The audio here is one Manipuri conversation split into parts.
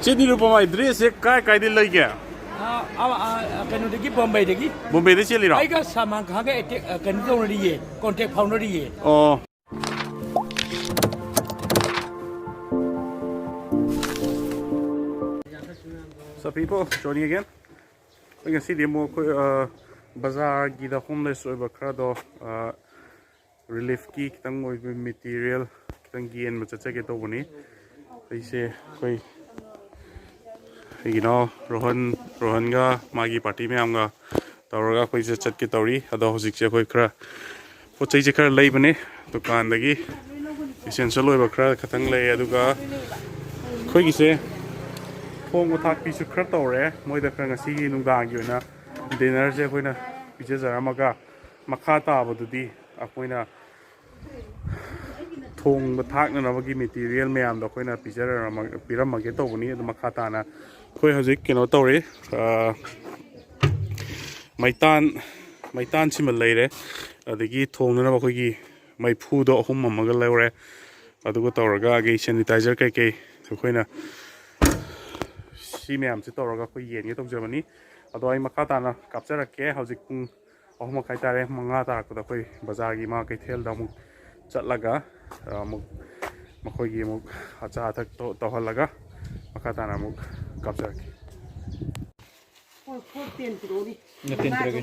Chini Rupama dress kai dil lagi ya? Kanu degi Bombay degi. Bombay de chili ra. Aiga saman khaga kanu dong ri ye, contact founder ri ye. Oh. So people joining again. We can see the more bazaar gida homeless over crowd relief ki kitang material kitang gi en macha ke to bani. They say koi Rohan ga magi party में आऊँगा तौरगा कोई से चट के तौरी अदो हुजिक से कोई करा वो चाहिए कर ले बने दुकान लगी इसेंशियल होए बकरा खतंग ले अदुगा कोई किसे फोंग को थाक पीछे कर तौरे मोई दफर ngasi नुंदांग यो ना डिनर से कोई ना पीछे जरा मगा मखाता बदुदी अकोइना थोंग बथाक ना नवगी मटेरियल में आम दो कोई ना पीछे पिरम मगे तो बनी अदु मखाता ना कोई हजिक केनो तौरे maitan chima leire adigi thongna ba khogi maifu do ahum amaga leure adugo tawraga ge sanitizer kai khoina si myam se tawraga khoi yen ge tawjabani ado ai makata na capture ke hojik pung ahum kai tare manga ta ko da khoi bazar gi ma kai thel da mu chatlaga mu makhoi gi mu acha thak to halaga makata na mu capture ke Ngetin lagi.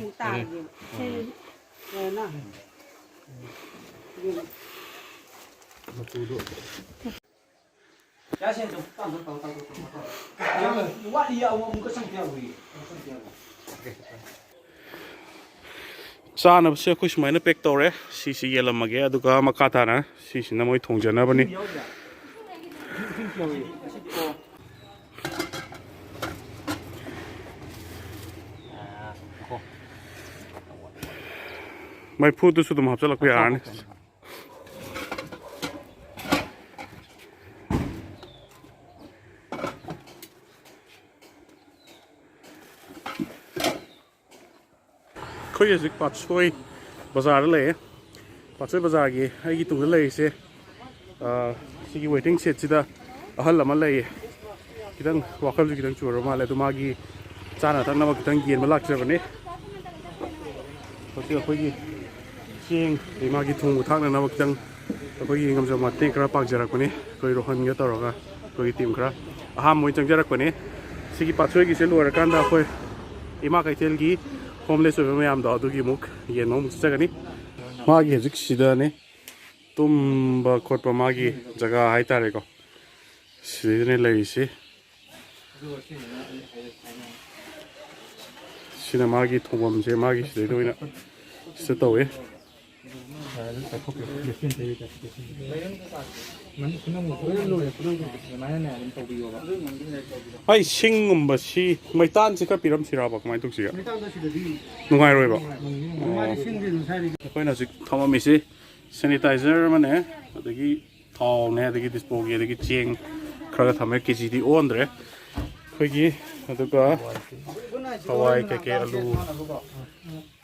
Sana se kuch maina pek tore si yela mage aduga makata na si na moi thongjana bani mai food su dum hapsa lakwi arne khoi zik patchoi bazar le patchoi bazar gi ai gi tu le se sigi waiting set sida ahal lama le kidang wakal ji kidang churo ma le tu magi chana thang na kidang gen ma lak bani khoi khoi gi King di magi thung thak na namak jang ko yi ngam jama te kra pak jarak kone koi rohan ga taroga koi tim kra aha moi jang jarak kone sigi pachoi gi se luar kan da koi ima kai tel gi homeless over me am da du gi muk ye no muk chagani magi zik sida ne tum ba khot pa magi jaga hai tare ko sida ne lai se sina magi thongam je magi sida doina se towe ai singumba si maitan si ka piram siraba kamai tuk siga nungai roiba koina sik thama mi si sanitizer mane adagi thaw ne adagi disposal adagi cheng khara thame kg di ondre khoigi aduga hawai ke alu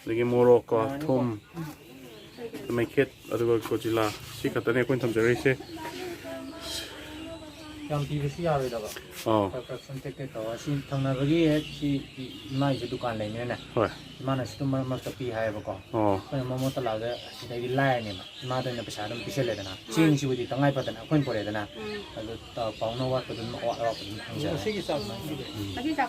adagi morok ko thum mai khet aduga kojila si katane koin thamjare se Yang PVC ya beda ba. Contact ke to sin thangna bagi si mai je dukan lai ne na. Hoi. Mana situ mar tapi hai ba ko. Ko mo ta la de si dai lai ne ma da na pesa dum pisele da na. Ching si budi tangai pa da na koin pore da na. Alu ta paung no wa pa dum wa pa dum. Si ki sa. Asi sa.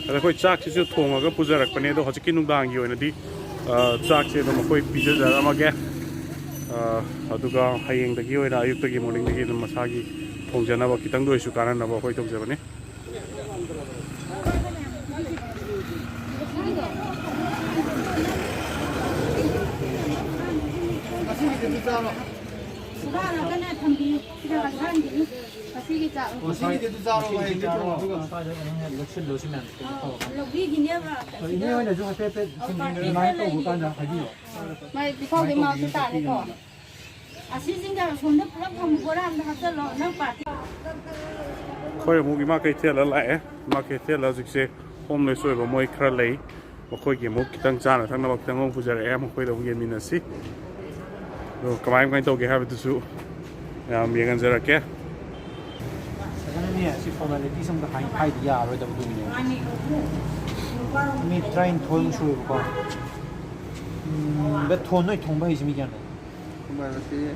Ada koi chak si su thonga ga pujarak pane do hojiki nungdang gi oina di chak se do koi pija jara ma ge aduga hayeng dagi oina ayuk dagi morning dagi dum masagi thongjana ba kitang do isu karan na ba koi thong jabane khoi mu gi ma kai thela la e ma kai thela jik se homeless oi ba moi khra lei ma khoi gi mu kitang chana thang na ba kitang ong pujar e ma khoi da yen min na si do kamai ngai to ge ha tu su ꯌꯥꯝ ꯌꯦꯡꯍꯟꯖꯔꯛꯀꯦ ꯁꯤ ꯐꯣꯔꯃꯦꯂꯤꯇꯤ ꯁꯝꯗ ꯍꯥꯏꯗꯤ ꯌꯥꯔꯣꯏꯗꯕꯗꯨꯒꯤꯅꯦ ꯃꯤ 13 ꯁꯨꯔꯦꯕꯀꯣ ꯊꯣꯟ ꯅꯣꯏ ꯊꯣꯡꯕ ꯍꯩꯁꯤ ꯃꯤ ꯀꯌꯥꯅꯣ Kumarasi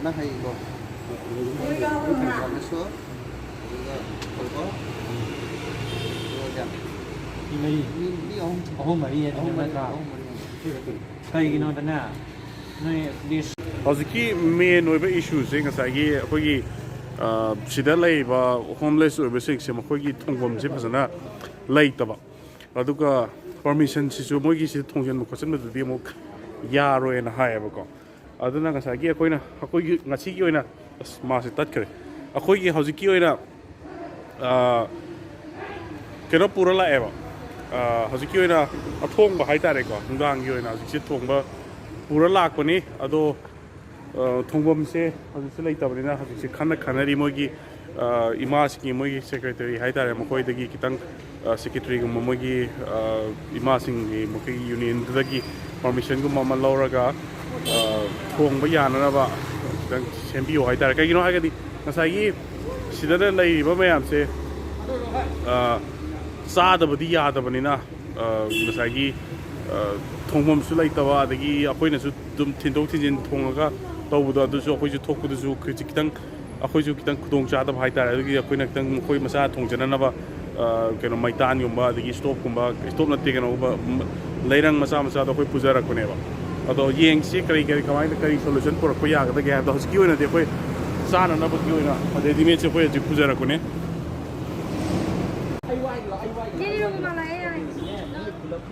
na hay go. Kameso. ꯃꯔꯤ ꯑꯍꯨꯝ ꯃꯔꯤ ꯑꯗꯨꯝ ꯅꯠꯇ꯭ꯔꯥ ꯀꯩꯒꯤꯅꯣꯗꯅ ꯅꯣꯏ ꯂꯤꯁ ꯍꯧꯖꯤꯛꯀꯤ ꯃꯦꯟ ꯑꯣꯏꯕ ꯏꯁꯨꯁꯦ ꯉꯁꯥꯏꯒꯤ ꯑꯩꯈꯣꯏꯒꯤ ꯁꯤꯗ ꯂꯩꯔꯤꯕ ꯍꯣꯝꯂꯦꯁ ꯑꯣꯏꯕꯁꯤꯡꯁꯦ ꯃꯈꯣꯏꯒꯤ ꯊꯣꯡꯐꯝꯁꯦ ꯐꯖꯅ ꯂꯩꯇꯕ ꯑꯗꯨꯒ ꯄꯔꯃꯤꯁꯟꯁꯤꯁꯨ ꯃꯣꯏꯒꯤꯁꯤꯗ ꯊꯣꯡꯖꯤꯟꯕ ꯈꯣꯠꯆꯤꯟꯕꯗꯨꯗꯤ ꯑꯃꯨꯛ ꯌꯥꯔꯣꯏꯅ ꯍꯥꯏꯌꯦꯕꯀꯣ ꯑꯗꯨꯅ ꯉꯁꯥꯏꯒꯤ ꯑꯩꯈꯣꯏꯒꯤ ꯉꯁꯤꯒꯤ ꯑꯣꯏꯅ ꯑꯁ ꯃꯥꯁꯦ ꯇꯠꯈ꯭ꯔꯦ ꯑꯩꯈꯣꯏꯒꯤ ꯍꯧꯖꯤꯛꯀꯤ ꯑꯣꯏꯅ ꯀꯩꯅꯣ ꯄꯨꯔ ꯂꯥꯛꯑꯦꯕ ꯍꯧꯖꯤꯛꯀꯤ ꯑꯣꯏꯅ ꯑꯊꯣꯡꯕ ꯍꯥꯏꯇꯥꯔꯦꯀꯣ ꯅꯨꯡꯗꯥꯡꯒꯤ ꯑꯣꯏꯅ ꯍꯧꯖꯤꯛꯁꯦ ꯊꯣꯡꯕ ꯄꯨꯔ ꯂꯥꯛꯄꯅꯤ ꯑꯗꯣ ꯊꯣꯡꯐꯝꯁꯦ ꯍꯧꯖꯤꯛꯁꯦ ꯂꯩꯇꯕꯅꯤꯅ ꯍꯧꯖꯤꯛꯁꯦ ꯈꯟꯅꯔꯤ ꯃꯣꯏꯒꯤ ꯏꯃꯥꯁꯤꯡꯒꯤ ꯃꯣꯏꯒꯤ ꯁꯦꯀ꯭ꯔꯦꯇꯔꯤ ꯍꯥꯏꯇꯥꯔꯦ ꯃꯈꯣꯏꯗꯒꯤ ꯈꯤꯇꯪ ꯁꯦꯀ꯭ꯔꯦꯇꯔꯤꯒꯨꯝꯕ ꯃꯣꯏꯒꯤ ꯏꯃꯥꯁꯤꯡꯒꯤ ꯃꯈꯣꯏꯒꯤ ꯌꯨꯅꯤꯌꯟꯗꯨꯗꯒꯤ ꯄꯔꯃꯤꯁꯟꯒꯨꯝꯕ ꯑꯃ ꯂꯧꯔꯒ ꯊꯣꯡꯕ ꯌꯥꯅꯅꯕ ꯈꯤꯇꯪ ꯁꯦꯝꯕꯤꯌꯨ ꯍꯥꯏꯇꯥꯔꯦ ꯀꯩꯒꯤꯅꯣ ꯍꯥꯏꯔꯒꯗꯤ ꯉꯁꯥꯏꯒꯤ ꯁꯤꯗ ꯂꯩꯔꯤꯕ ꯃꯌꯥꯝꯁꯦ ꯆꯥꯗꯕꯗꯤ ꯌꯥꯗꯕꯅꯤꯅ ꯉꯁꯥꯏꯒꯤ ꯊꯣꯡꯐꯝꯁꯨ ꯂꯩꯇꯕ ꯑꯗꯒꯤ ꯑꯩꯈꯣꯏꯅꯁꯨ ꯑꯗꯨꯝ ꯊꯤꯟꯗꯣꯛ ꯊꯤꯟꯖꯤꯟ ꯊꯣꯡꯉꯒ ꯇꯧꯕꯗꯣ ꯑꯗꯨꯁꯨ ꯑꯩꯈꯣꯏꯁꯨ ꯊꯣꯛꯄꯗꯁꯨ ꯈꯤꯇꯪ ꯑꯩꯈꯣꯏꯁꯨ ꯈꯤꯇꯪ ꯈꯨꯗꯣꯡꯆꯥꯗꯕ ꯍꯥꯏꯇꯥꯔꯦ ꯑꯗꯨꯒꯤ ꯑꯩꯈꯣꯏꯅ ꯈꯤꯇꯪ ꯃꯈꯣꯏ ꯃꯁꯥ ꯊꯣꯡꯖꯅꯅꯕ ꯀꯩꯅꯣ ꯃꯩꯇꯥꯟꯒꯨꯝꯕ ꯑꯗꯒꯤ ꯏꯁꯇꯣꯞꯀꯨꯝꯕ ꯏꯁꯇꯣꯞ ꯅꯠꯇꯦ ꯀꯩꯅꯣꯒꯨꯝꯕ ꯂꯩꯔꯪ ꯃꯆꯥ ꯃꯆꯥꯗꯣ ꯑꯩꯈꯣꯏ ꯄꯨꯖꯔꯛꯄꯅꯦꯕ ꯑꯗꯣ ꯌꯦꯡꯁꯤ ꯀꯃꯥꯏꯅ ꯀꯔꯤ ꯁꯣꯂꯨꯁꯟ ꯄꯨꯔꯛꯄ ꯌꯥꯒꯗꯒꯦ ꯍꯥꯏꯕꯗꯣ ꯍꯧꯖꯤꯛꯀꯤ ꯑꯣꯏꯅꯗꯤ ꯑꯩꯈꯣꯏ ꯆꯥꯅꯅꯕꯒꯤ ꯑꯣꯏꯅ ꯔꯦꯗꯤꯃꯦꯗꯁꯦ ꯑꯩꯈꯣꯏ ꯍꯧꯖꯤꯛ ꯄꯨꯖꯔꯛꯄꯅꯦ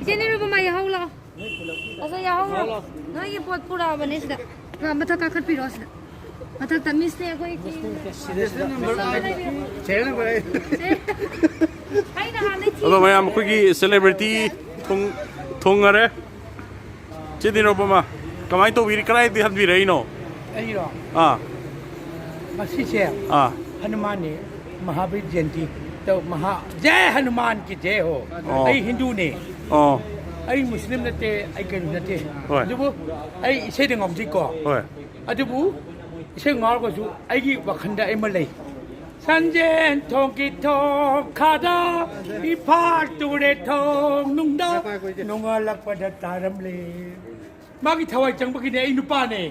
이제내려보마 야하울라. 어서 야하울라. 너희 pot 뿌라버니 시다. 마타 카카피로 시다. 마타 미스테 거기. Chena ba? 하이나 하네 티. ꯑꯗꯣ ꯃꯌꯥꯝ ꯑꯩꯈꯣꯏꯒꯤ ꯁꯦꯂꯦꯕ꯭ꯔꯤꯇꯤ ꯊꯣꯡꯉꯔꯦ ꯆꯦꯗꯤꯔꯣꯕꯃ ꯀꯃꯥꯏꯅ ꯇꯧꯕꯤꯔꯤ ꯀꯗꯥꯏꯗꯒꯤ ꯍꯟꯕꯤꯔꯛꯏꯅꯣ ꯑꯩꯔꯣ ꯃꯁꯤꯁꯦ ꯍꯅꯨꯃꯥꯟꯅꯤ ꯃꯍꯥꯕꯤꯔ ꯖꯌꯟꯇꯤ महा जय हनुमान की जय हो आई हिंदू ने आई मुस्लिम नते आई कनु नते अदुबु आई इसे दंगम जी को अदुबु इसे ngar को सु आई की वखंड आई मलै संजेन थों की थों खादा इफाल तुरे थों नुंगदा नुंगा लपद तारम ले मागी थवाई चंगबकी ने आई नुपा ने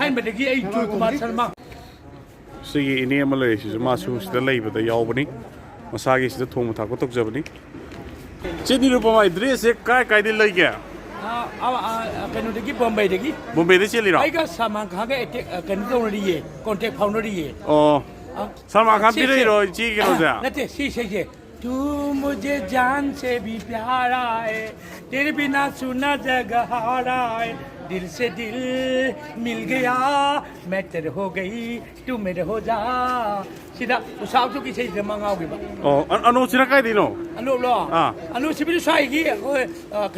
थाइन बदगी आई जुल कुमार शर्मा सिगी इने अमा लैसिसु मासु सिदा लैबदा यावबनी मसागे सिदा थोंग थाको तोकजबनी चेदिरुपमा ड्रेस एक कायदे लैगे कनुदगी बॉम्बे दे चेलिरो आइगा सामान खागे कनु तोरिये कांटेक्ट फाउंडरिये सामान खान पिरैरो ची केनो जा नते सी तू मुझे जान से भी प्यारा है तेरे बिना सुना जगह हारा है दिल से दिल मिल गया मैं तेरे हो गई तू मेरे हो जा सिदा उसाव की से मंगाओगे बा अनु सिना काय दिनो अनु लो अनु सिबिल साई की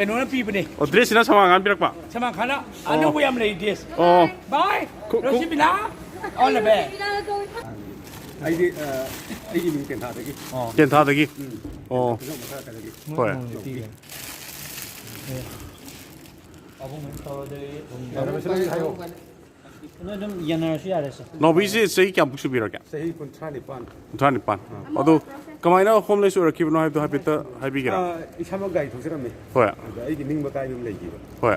कनो न पीबने ड्रेस सिना सामान खान पिरकपा सामान खाना अनु वो यम ले dress by Rosibina all the best Aidi min Kentadagi. Kentadagi. Hoi. Nobisi sei kya buksu biraka. Sahi Kuntrani Pan. Kuntrani Pan. Ado kamaina homeless or kibno haibdo habita habigira. Isama gai thosirame. Hoi. Aidi ning bakai yum legi ba. Hoi.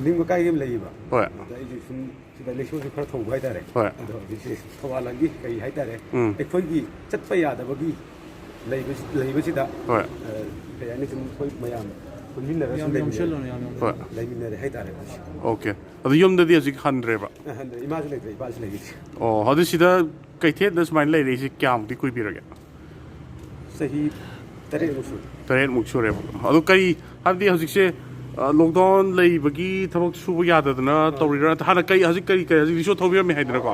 Ning bakai yum legi ba. Hoi. Aidi sum sida leksho se khara thobu hai tare. Hoi. Ado bisi thawalangi kai hai tare. Ekhoi chatpa yadabagi leiba sida. Hoi. Kayani sum khoi mayam kunminara sum Hoi. leiminare hai tare. Okay. Ado yumdadi hojik handreba. Imagine legi bas legi. Hadu sida kaithet das main lei lei kyam di kui birage. Sahi tare musu. Tare muksu reba. Ado kai habdi hojik se lockdown leibagi thabak suba yadadana tawrira hana kai hojik kai hojik so thobira me haidra ko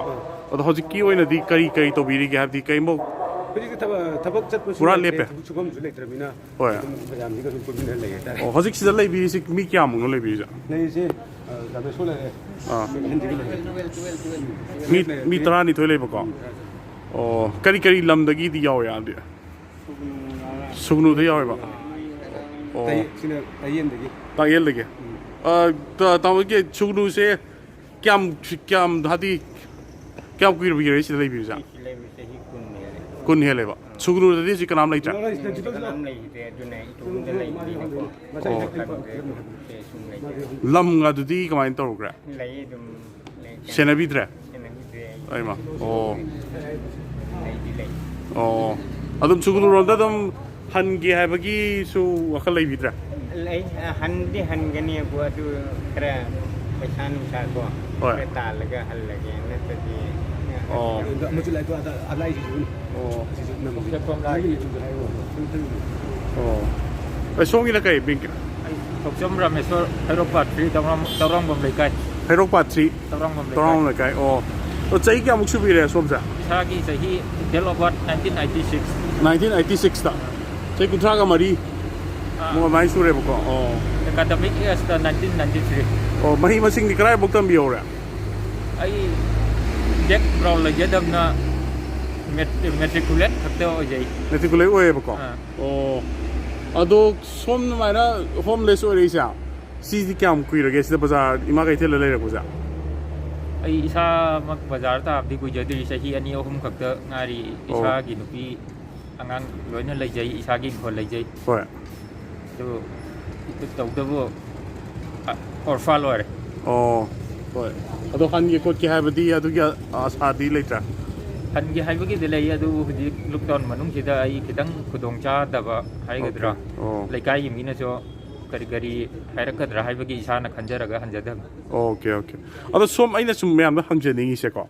ado hojik ki oina di kai tobiri ge habdi kai mo Beri tabak chat musu. Pura lepe. Sugam julek termina. Hoi. Bayam ni kan kunmin legi tare. Hojik sida leibi se mi kyam no leibi ja. Nei se kami sole mi tarani thoi ba ko kari lam dagi di yaw ya de sugnu de yaw ba tai sina tayen degi ta yel lege ta ge sugnu se ꯀꯌꯥꯝ ꯍꯥꯏꯗꯤ ꯀꯌꯥꯝ ꯀꯨꯏꯔꯕꯒꯦ ꯁꯤꯗ ꯂꯩꯕꯤꯔꯤꯁꯦ ꯀꯨꯟ ꯍꯦꯜꯂꯦꯕ ꯁꯨꯒꯅꯨꯔꯗꯗꯤ ꯍꯧꯖꯤꯛ ꯀꯅꯥꯝ ꯂꯩꯇ꯭ꯔꯦ ꯂꯝꯒꯗꯨꯗꯤ ꯀꯃꯥꯏꯅ ꯇꯧꯈ꯭ꯔꯦ ꯁꯦꯟꯅꯕꯤꯗ꯭ꯔꯦ ꯑꯩꯃ ꯑꯣ ꯑꯗꯨꯝ ꯁꯨꯒꯅꯨꯔꯣꯝꯗ ꯑꯗꯨꯝ ꯍꯟꯒꯦ ꯍꯥꯏꯕꯒꯤꯁꯨ ꯋꯥꯈꯜ ꯂꯩꯕꯤꯗ꯭ꯔꯦ ꯍꯟꯗꯤ ꯍꯟꯒꯅꯤꯕꯨ ꯑꯗꯨ ꯈꯔ ꯄꯩꯁꯥ ꯅꯨꯡꯁꯥ ꯀꯣ ꯈꯔ ꯇꯥꯜꯂꯒ ꯍꯜꯂꯒꯦ ꯅꯠꯇ꯭ꯔꯗꯤ ꯑꯃꯁꯨ ꯂꯩ ꯑꯗꯣ ꯑꯂꯥꯏꯁꯤꯁꯨ ꯁꯣꯝꯒꯤꯅ ꯀꯩ ꯕꯦꯡꯀꯤꯅ ꯊꯣꯛꯆꯝ ꯔꯥꯃꯦꯁꯣꯔ ꯍꯩꯔꯣꯛꯄꯥꯠ 3 ꯇꯧꯔꯥꯡꯕꯝ ꯂꯩꯀꯥꯏ ꯍꯩꯔꯣꯛꯄꯥꯠ 3 ꯇꯧꯔꯥꯡꯕꯝ ꯂꯩꯀꯥꯏ ꯆꯍꯤ ꯀꯌꯥꯃꯨꯛ ꯁꯨꯕꯤꯔꯦ ꯁꯣꯝꯁꯦ ꯏꯁꯥꯒꯤ ꯆꯍꯤ ꯗꯦꯠ ꯑꯣꯐ ꯕꯥꯔꯊ 1986ꯇ ꯆꯍꯤ 34 ꯃꯣꯏ ꯑꯗꯨꯃꯥꯏꯅ ꯁꯨꯔꯦꯕꯀꯣ ꯑꯦꯀꯥꯗꯃꯤꯛ ꯏꯌꯔꯁꯇ 1993 ꯃꯍꯩ ꯃꯁꯤꯡꯗꯤ ꯀꯗꯥꯏꯐꯥꯎ ꯇꯝꯕꯤꯍꯧꯔꯦ ꯑꯩ ꯕꯦꯛ ꯒ꯭ꯔꯥꯎꯟ ꯂꯩꯖꯗꯕꯅ ꯃꯦꯇ꯭ꯔꯤꯀꯨꯂꯦꯠ ꯈꯛꯇ ꯑꯣꯏꯖꯩ ꯃꯦꯇ꯭ꯔꯤꯀꯨꯂꯦꯠ ꯑꯣꯏꯌꯦꯕꯀꯣ ꯑꯗꯣ ꯁꯣꯝ ꯑꯗꯨꯃꯥꯏꯅ ꯍꯣꯝꯂꯦꯁ ꯑꯣꯏꯔꯛꯏꯁꯦ ꯁꯤꯗꯤ ꯀꯌꯥꯝ ꯀꯨꯏꯔꯒꯦ ꯁꯤꯗ ꯕꯖꯥꯔ ꯏꯃꯥ ꯀꯩꯊꯦꯜꯗ ꯂꯩꯔꯛꯄꯁꯦ ꯑꯩ ꯏꯁꯥꯃꯛ ꯕꯖꯥꯔ ꯇꯥꯕꯗꯤ ꯀꯨꯏꯖꯗ꯭ꯔꯤ ꯆꯍꯤ 2-3 ꯈꯛꯇ ꯉꯥꯏꯔꯤ ꯏꯁꯥꯒꯤ ꯅꯨꯄꯤ ꯑꯉꯥꯡ ꯂꯣꯏꯅ ꯂꯩꯖꯩ ꯏꯁꯥꯒꯤ ꯏꯪꯈꯣꯜ ꯂꯩꯖꯩ ꯍꯣꯏ ꯑꯗꯨ ꯇꯧꯗꯕꯨ ꯑꯣꯔꯐꯥꯟ ꯑꯣꯏꯔꯦ ꯍꯣꯏ ꯑꯗꯣ ꯍꯟꯒꯦ ꯈꯣꯠꯀꯦ ꯍꯥꯏꯕꯗꯤ ꯑꯗꯨꯒꯤ ꯑꯁꯥꯗꯤ ꯂꯩꯇ꯭ꯔꯦ ꯍꯟꯒꯦ ꯍꯥꯏꯕꯒꯤꯗꯤ ꯂꯩ ꯑꯗꯨ ꯍꯧꯖꯤꯛ ꯂꯨꯛꯗꯥꯎꯟ ꯃꯅꯨꯡꯁꯤꯗ ꯑꯩ ꯈꯤꯇꯪ ꯈꯨꯗꯣꯡꯆꯥꯗꯕ ꯍꯥꯏꯒꯗ꯭ꯔꯥ ꯂꯩꯀꯥꯏꯒꯤ ꯃꯤꯅꯁꯨ ꯀꯔꯤ ꯍꯥꯏꯔꯛꯀꯗ꯭रा ꯍꯥꯏꯕꯒꯤ ꯏꯁꯥꯅ ꯈꯟꯖꯔꯒ ꯍꯟꯖꯗꯕꯅꯤ ꯑꯣꯀꯦ ꯑꯗꯣ ꯁꯣꯝ ꯑꯩꯅ ꯁꯨꯝ ꯃꯌꯥꯝꯗ ꯍꯪꯖꯅꯤꯡꯉꯤꯁꯦꯀꯣ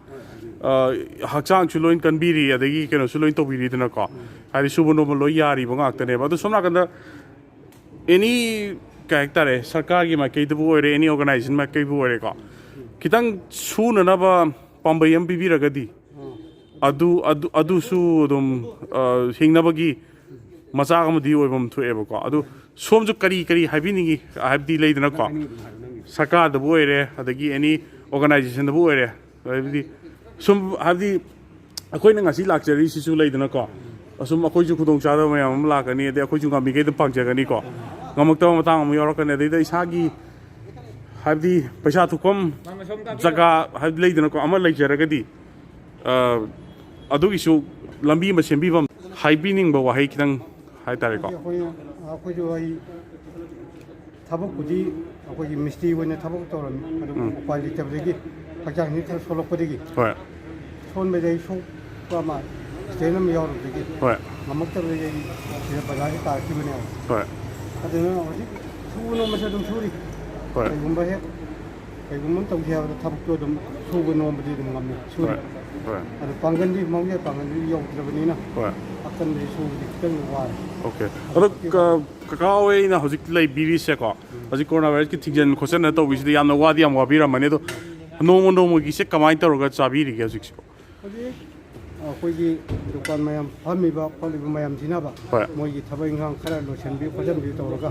ꯍꯛꯆꯥꯡꯁꯨ ꯂꯣꯏ ꯀꯟꯕꯤꯔꯤ ꯑꯗꯒꯤ ꯀꯩꯅꯣꯁꯨ ꯂꯣꯏ ꯇꯧꯕꯤꯔꯤꯗꯅꯀꯣ ꯍꯥꯏꯗꯤ ꯁꯨꯕ ꯅꯣꯝꯕ ꯂꯣꯏ ꯌꯥꯔꯤꯕ ꯉꯥꯛꯇꯅꯦꯕ ꯑꯗꯣ ꯁꯣꯝ ꯅꯥꯀꯟꯗ ꯑꯦꯅꯤ ꯀꯩ ꯍꯥꯏꯇꯥꯔꯦ ꯁꯔꯀꯥꯔꯒꯤ ꯃꯥꯏꯀꯩꯗꯕꯨ ꯑꯣꯏꯔꯦ ꯑꯦꯅꯤ ꯑꯣꯔꯒꯅꯥꯏꯖꯦꯁꯟ ꯃꯥꯏꯀꯩꯕꯨ ꯑꯣꯏꯔꯦꯀꯣ ꯈꯤꯇꯪ ꯁꯨꯅꯅꯕ ꯄꯥꯝꯕꯩ ꯑꯃ ꯄꯤꯕꯤꯔꯒꯗꯤ ꯑꯗꯨꯁꯨ ꯑꯗꯨꯝ ꯍꯤꯡꯅꯕꯒꯤ ꯃꯆꯥꯛ ꯑꯃꯗꯤ ꯑꯣꯏꯐꯝ ꯊꯣꯛꯑꯦꯕꯀꯣ ꯑꯗꯨ ꯁꯣꯝꯁꯨ ꯀꯔꯤ ꯍꯥꯏꯕꯤꯅꯤꯡꯉꯤ ꯍꯥꯏꯕꯗꯤ ꯂꯩꯗꯅꯀꯣ ꯁꯔꯀꯥꯔꯗꯕꯨ ꯑꯣꯏꯔꯦ ꯑꯗꯒꯤ ꯑꯦꯅꯤ ꯑꯣꯔꯒꯅꯥꯏꯖꯦꯁꯟꯗꯕꯨ ꯑꯣꯏꯔꯦ ꯍꯥꯏꯕꯗꯤ ꯁꯨꯝ ꯍꯥꯏꯕꯗꯤ ꯑꯩꯈꯣꯏꯅ ꯉꯁꯤ ꯂꯥꯛꯆꯔꯤꯁꯤꯁꯨ ꯂꯩꯗꯅꯀꯣ ꯑꯁꯨꯝ ꯑꯩꯈꯣꯏꯁꯨ ꯈꯨꯗꯣꯡꯆꯥꯗꯕ ꯃꯌꯥꯝ ꯑꯃ ꯂꯥꯛꯀꯅꯤ ꯑꯗꯩ ꯑꯩꯈꯣꯏꯁꯨ ꯉꯝꯃꯤꯈꯩ ꯑꯗꯨꯝ ꯄꯥꯡꯖꯒꯅꯤꯀꯣ ꯉꯝꯃꯛꯇꯕ ꯃꯇꯥꯡ ꯑꯃ ꯌꯥꯎꯔꯛꯀꯅꯤ ꯑꯗꯩꯗ ꯏꯁꯥꯒꯤ ꯍꯥꯏꯕꯗꯤ ꯄꯩꯁꯥ ꯊꯣꯛꯐꯝ ꯖꯒꯥ ꯍꯥꯏꯕꯗꯤ ꯂꯩꯗꯅꯀꯣ ꯑꯃ ꯂꯩꯖꯔꯒꯗꯤ ꯑꯗꯨꯒꯤꯁꯨ ꯂꯝꯕꯤ ꯑꯃ ꯁꯦꯝꯕꯤꯐꯝ ꯍꯥꯏꯕꯤꯅꯤꯡꯕ ꯋꯥꯍꯩ ꯈꯤꯇꯪ ꯍꯥꯏꯇꯥꯔꯦꯀꯣ ꯑꯩꯈꯣꯏꯁꯨ ꯑꯩ ꯊꯕꯛꯄꯨꯗꯤ ꯑꯩꯈꯣꯏꯒꯤ ꯃꯤꯁꯇ꯭ꯔꯤ ꯑꯣꯏꯅ ꯊꯕꯛ ꯇꯧꯔꯝꯃꯤ ꯑꯗꯨꯕꯨ ꯎꯄꯥꯏ ꯂꯩꯇꯕꯗꯒꯤ ꯍꯛꯆꯥꯡꯁꯤ ꯈꯔ ꯁꯣꯜꯂꯛꯄꯗꯒꯤ ꯁꯣꯟꯕꯗꯒꯤ ꯁꯣꯛꯄ ꯑꯃ ꯁ꯭ꯇꯦꯟ ꯑꯃ ꯌꯥꯎꯔꯨꯕꯗꯒꯤ ꯉꯝꯃꯛꯇꯕꯗꯒꯤ ꯑꯩ ꯁꯤꯗ ꯕꯖꯥꯔꯁꯤ ꯇꯥꯔꯛꯈꯤꯕꯅꯦꯕ ꯑꯗꯨꯅ ꯍꯧꯖꯤꯛ ꯁꯨꯕ ꯅꯣꯝꯕꯁꯨ ꯑꯗꯨꯝ ꯁꯨꯔꯤ ꯀꯩꯒꯨꯝꯕ ꯑꯃ ꯇꯧꯁꯤ ꯍꯥꯏꯕꯗ ꯊꯕꯛꯇꯨ ꯑꯗꯨꯝ ꯁꯨꯕ ꯅꯣꯝꯕꯗꯤ ꯑꯗꯨꯝ ꯉꯝꯃꯤ ꯁꯨꯔꯤ ꯑꯗꯨ ꯄꯥꯡꯒꯜꯗꯤ ꯃꯍꯧꯁꯥ ꯄꯥꯡꯒꯜꯗꯤ ꯌꯧꯗ꯭ꯔꯕꯅꯤꯅ ꯑꯀꯟꯕꯗꯤ ꯁꯨꯕꯗꯤ ꯈꯤꯇꯪ ꯋꯥꯔꯦ ꯑꯣꯀꯦ ꯑꯗꯣ ꯀꯀꯥ ꯍꯣꯏꯅ ꯍꯧꯖꯤꯛ ꯂꯩꯕꯤꯔꯤꯁꯦꯀꯣ ꯍꯧꯖꯤꯛ ꯀꯣꯔꯣꯅꯥ ꯚꯥꯏꯔꯁꯀꯤ ꯊꯤꯡꯖꯤꯟ ꯈꯣꯠꯆꯟꯅ ꯇꯧꯕꯤꯁꯤꯗ ꯌꯥꯝꯅ ꯌꯥꯝ ꯋꯥꯕꯤꯔꯝꯃꯅꯤ ꯑꯗꯣ ꯅꯣꯡꯃꯒꯤꯁꯦ ꯀꯃꯥꯏꯅ ꯇꯧꯔꯒ ꯆꯥꯕꯤꯔꯤꯒꯦ ꯍꯧꯖꯤꯛꯁꯤꯕꯣ ꯍꯧꯖꯤꯛ ꯑꯩꯈꯣꯏꯒꯤ ꯗꯨꯀꯥꯟ ꯃꯌꯥꯝ ꯐꯝꯃꯤꯕ ꯈꯣꯠꯂꯤꯕ ꯃꯌꯥꯝ ꯁꯤꯟꯅꯕ ꯃꯣꯏꯒꯤ ꯊꯕꯛ ꯏꯪꯈꯥꯡ ꯈꯔ ꯂꯣꯏꯁꯤꯟꯕꯤ ꯈꯣꯠꯆꯟꯕꯤ ꯇꯧꯔꯒ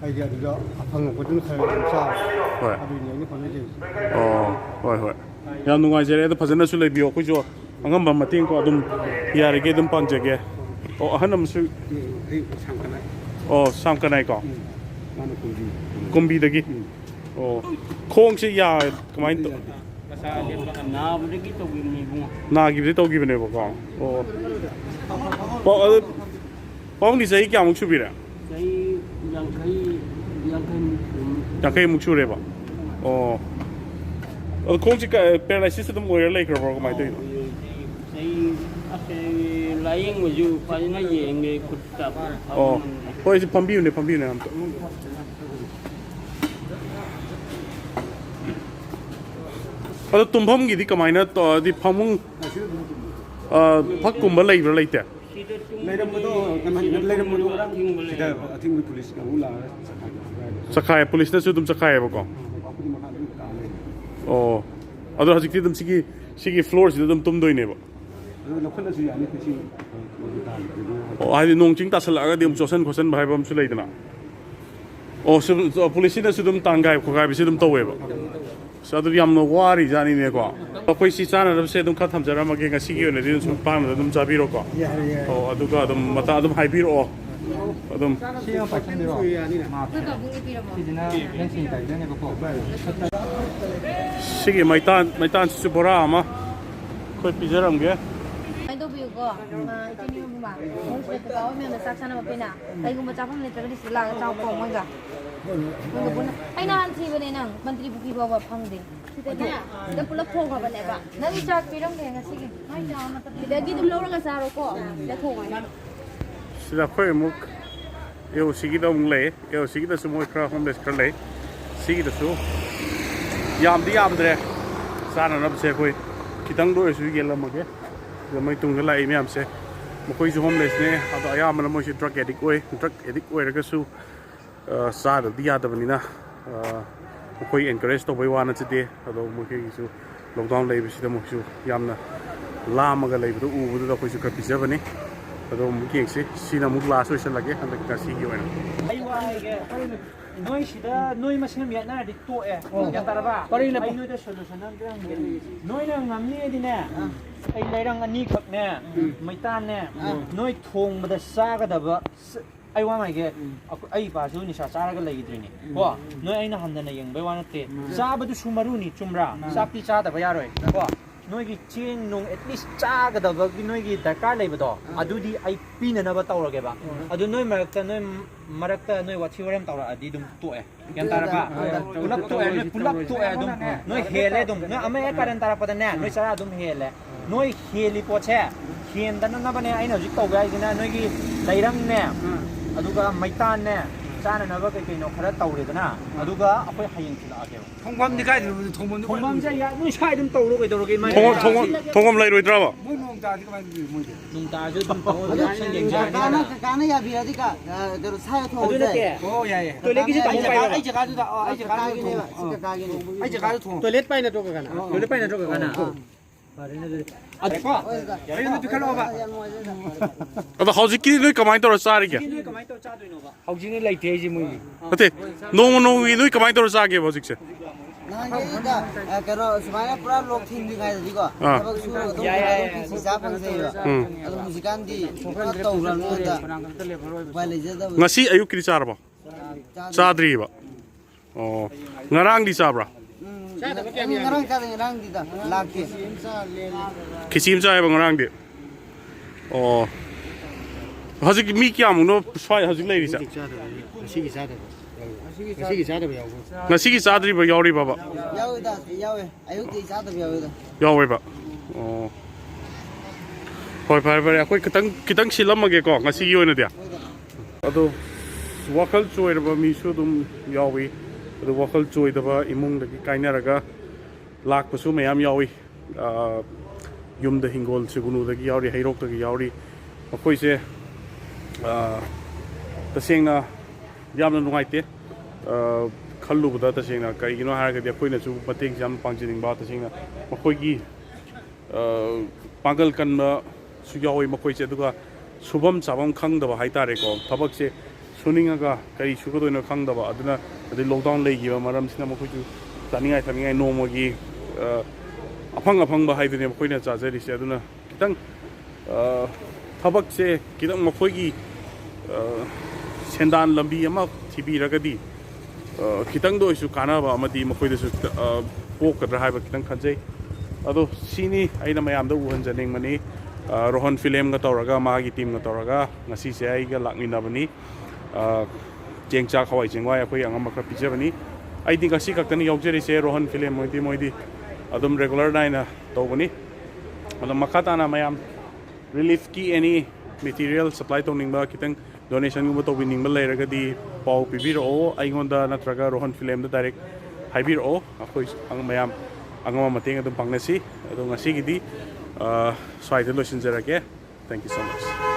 ꯑꯩꯗꯤ ꯑꯗꯨꯗ ꯑꯐꯪꯉꯛꯄꯗꯨꯅ ꯈꯔ ꯑꯗꯨꯝ ꯆꯥꯕ ꯑꯗꯨꯏꯅꯤ ꯑꯩꯅ ꯍꯣꯠꯅꯖꯩꯁꯦ ꯍꯣꯏ ꯌꯥꯝ ꯅꯨꯡꯉꯥꯏꯖꯔꯦ ꯑꯗꯣ ꯐꯖꯅꯁꯨ ꯂꯩꯕꯤꯌꯣ ꯑꯩꯈꯣꯏꯁꯨ ꯑꯉꯝꯕ ꯃꯇꯦꯡꯀꯣ ꯑꯗꯨꯝ ꯌꯥꯔꯤꯒꯩ ꯑꯗꯨꯝ ꯄꯥꯡꯖꯒꯦ ꯑꯍꯟ ꯑꯃꯁꯨ ꯁꯥꯝꯀꯅꯥꯏꯀꯣ ꯀꯨꯝꯕꯤꯗꯒꯤ ꯈꯣꯡꯁꯦ ꯀꯃꯥꯏꯅ ꯇꯧ ꯅꯥꯈꯤꯕꯗꯤ ꯇꯧꯈꯤꯕꯅꯦꯕꯀꯣ ꯑꯗꯨ ꯄꯥꯎꯪꯗꯤ ꯆꯍꯤ ꯀꯌꯥꯃꯨꯛ ꯁꯨꯕꯤꯔꯦ ꯌꯥꯡꯈꯩꯃꯨꯛ ꯁꯨꯔꯦꯕ ꯑꯗꯣ ꯈꯣꯡꯁꯦ ꯄꯦꯔꯥꯂꯥꯏꯁꯤꯁ ꯑꯗꯨꯝ ꯑꯣꯏꯔ ꯂꯩꯈ꯭ꯔꯕꯣ ꯀꯃꯥꯏꯅ ꯇꯧꯔꯤꯅꯣ ꯂꯥꯏꯌꯦꯡꯕꯁꯨ ꯐꯖꯅ ꯌꯦꯡꯉꯦ ꯈꯨꯠꯇ ꯍꯣꯏ ꯁꯤ ꯐꯝꯕꯤꯌꯨꯅꯦ ꯑꯝꯇ ꯑꯗꯣ ꯇꯨꯝꯐꯝꯒꯤꯗꯤ ꯀꯃꯥꯏꯅ ꯇꯧꯔꯗꯤ ꯐꯃꯨꯡ ꯐꯛꯀꯨꯝꯕ ꯂꯩꯕ꯭ꯔꯥ ꯂꯩꯇꯦ ꯂꯩꯔꯝꯕꯗꯣ ꯁꯤꯗ ꯑꯊꯤꯡꯕ ꯄꯨꯂꯤꯁ ꯀꯥꯡꯕꯨ ꯂꯥꯛꯑꯒ ꯆꯈꯥꯏ ꯄꯨꯂꯤꯁꯅꯁꯨ ꯑꯗꯨꯝ ꯆꯈꯥꯏꯌꯦꯕꯀꯣ ꯑꯗꯣ ꯍꯧꯖꯤꯛꯇꯤ ꯑꯗꯨꯝ ꯁꯤꯒꯤ ꯐ꯭ꯂꯣꯔꯁꯤꯗ ꯑꯗꯨꯝ ꯇꯨꯝꯗꯣꯏꯅꯦꯕ ꯂꯧꯈꯠꯂꯁꯨ ꯌꯥꯅꯤ ꯀꯩꯁꯨ ꯍꯥꯏꯗꯤ ꯅꯣꯡ ꯆꯤꯡ ꯇꯥꯁꯜꯂꯛꯑꯒꯗꯤ ꯑꯃꯨꯛ ꯆꯣꯠꯁꯟ ꯈꯣꯠꯆꯟꯕ ꯍꯥꯏꯕ ꯑꯃꯁꯨ ꯂꯩꯗꯅ ꯄꯨꯂꯤꯁꯁꯤꯅꯁꯨ ꯑꯗꯨꯝ ꯇꯥꯟꯒꯥꯏ ꯈꯣꯠꯀꯥꯏꯕꯁꯤ ꯑꯗꯨꯝ ꯇꯧꯋꯦꯕ ꯑꯗꯨꯗꯤ ꯌꯥꯝꯅ ꯋꯥꯔꯤ ꯖꯥꯠꯅꯤꯅꯦꯀꯣ ꯑꯩꯈꯣꯏ ꯁꯤ ꯆꯥꯅꯅꯕꯁꯦ ꯑꯗꯨꯝ ꯈꯔ ꯊꯝꯖꯔꯝꯃꯒꯦ ꯉꯁꯤꯒꯤ ꯑꯣꯏꯅꯗꯤ ꯁꯨꯝ ꯄꯥꯡꯅ ꯑꯗꯨꯝ ꯆꯥꯕꯤꯔꯣꯀꯣ ꯑꯗꯨꯒ ꯑꯗꯨꯝ ꯃꯇꯥ ꯑꯗꯨꯝ ꯍꯥꯏꯕꯤꯔꯛꯑꯣ ꯑꯗꯨꯝ Sige, maitan si Bora ama. Koi pijaram ge. Ay do biyo ko. Itini mo ba? Kung sa tao mo na saksa na mapina. Ay kung matapang ni taga sila ka tao ko mo ga. Ay na si ba nang mantri buki ba ba phangde. Sida na. Sida pula phong ba le ba. Nang chak pirang de nga sige. Ay ja na tapos dagi dum lo nga saro ko. Da thong ay. Sida khoi muk. Eu sige da mung le. Eu sige da sumo kra homeless kra le. Sige da su. Yam dre. Sana na se khoi. Kitang do su ge la ma ge. Mai tung ga lai myam se. Mo khoi su homeless ne. Ado ayam na mo si drug addict oi ra ga su. Sa da dia da bani na. Mo khoi encourage to bai wa na chite. Ado mo khoi su lockdown lai bi si da mo su yam na la ma ga lai bu u bu da khoi su ka pizza bani. Ado mo ki se si na mu la so se lage han ka si gi wa na. Ai wa ge noi sida noi masem ya na di to e ya taraba ai noi da solution na gang noi na ngamni di ne ai lairang ani khak ne maitan ne noi thong bada sa ga da ba ai wa mai ge ai ba ju ni sa sa ga lai gi ni ko noi ai na han da na yeng bai wa na te sa ba du sumaru ni chumra sa pi cha da ba ya roi ko noi gi chin nung at least cha ga da ba gi noi gi darkar lai ba do adu di ai pi na na ba taw ge ba adu noi marakta noi wachi waram taw adi dum to e yan tara ba pulak to e dum noi hele dum noi ame karan tara pa da na noi sara dum hele noi heli po che hen da na ba ne ai na jik taw ga ai na noi gi lairang ne aduga maitan ne chana na ba kai no khara taw re da na aduga apoi hayeng thila age 통밤 니 가이 통밤 thongam ja ya noi sai dum taw ro kai do kai mai Thongam lai roi tra ba. 뭐 농다 니 가이 뭐 nung ta ju dum taw ja sang yeng ja 가나 야 비라디가 저 사요 통 adu na te 오야예 toilet gi ta pai ba 아이 저 가주다 아이 저 가기네 진짜 가기네 아이 저 가도 통 toilet pai na to ka kana toilet pai na to ka kana pare na adu ko 아이 너 비칼로 봐 Ado hojiki noi kamai to sa ri ge. noi kamai to cha doi no ba 하우징이 라이트 해지 뭐 Ate no noi kamai to sa ge ba jik se. 나니가 그러 스마일 프라 록 팀이 가야 되고 그 수로 또 시작 방세요 그 무지간디 또 우라는다 발레제다 Ngasi ayuk ki char ba. Sadri ba. Oh ngarang di sa bra. ngarang ka ngarang dida lakke Kisim cha ba ngarang di. Oh hojik mi kya mu no swai hojik lai ri sa. Ngasi ki sadri ba yori ba ba. 야외다 야외 아유디 자도 야외다 Yori ba. Oh Hoi pare akhoi kitang silam ma ge ko ngasi gi oina dia. Ado wakal choi ba mi su dum yawi. Ado wakal choi da ba imung da ki kaina raga lak pa su mayam yawi. Yum da hingol sigunu da gi yawi hairok da gi yawi. Akhoi se tasengna yamna nungai te khallu bada tasengna kai gino har ga dia khoi na chu patek jam pangjining ba tasengna akhoi gi pagal kan su yawi makhoi che duga subam chabam khang da ba haitare ko thabak se suninga ga kai su ko doina khang da ba aduna adi lockdown lei gi ba maram sina makhoi chu taningai nomo gi afang ba haidune makhoi na cha jeri se aduna kitang thabak se kitang makhoi gi sendan lambi ama thibi ragadi kitang do isu kana ba amadi makhoi da su pok kadra haiba kitang khanjai ado sini aina mayam da uhan janing mani Rohan Philem ga tawraga magi team ga tawraga ngasi se ai ga lakmina bani chengcha khawai chengwai akhoi angam makra pije bani ai think asi kaktani yaujeri se Rohan Philem moidi adum regular daina tawbani adum makata na mayam relief ki any material supply toning ba kitang donation gu to winning ba leiraga di pau pibiro aingonda natraga Rohan Philem da direct haibiro akhoi ang mayam angama mating adum pangnasi ado ngasi gidi swaide losin jarake. Thank you so much.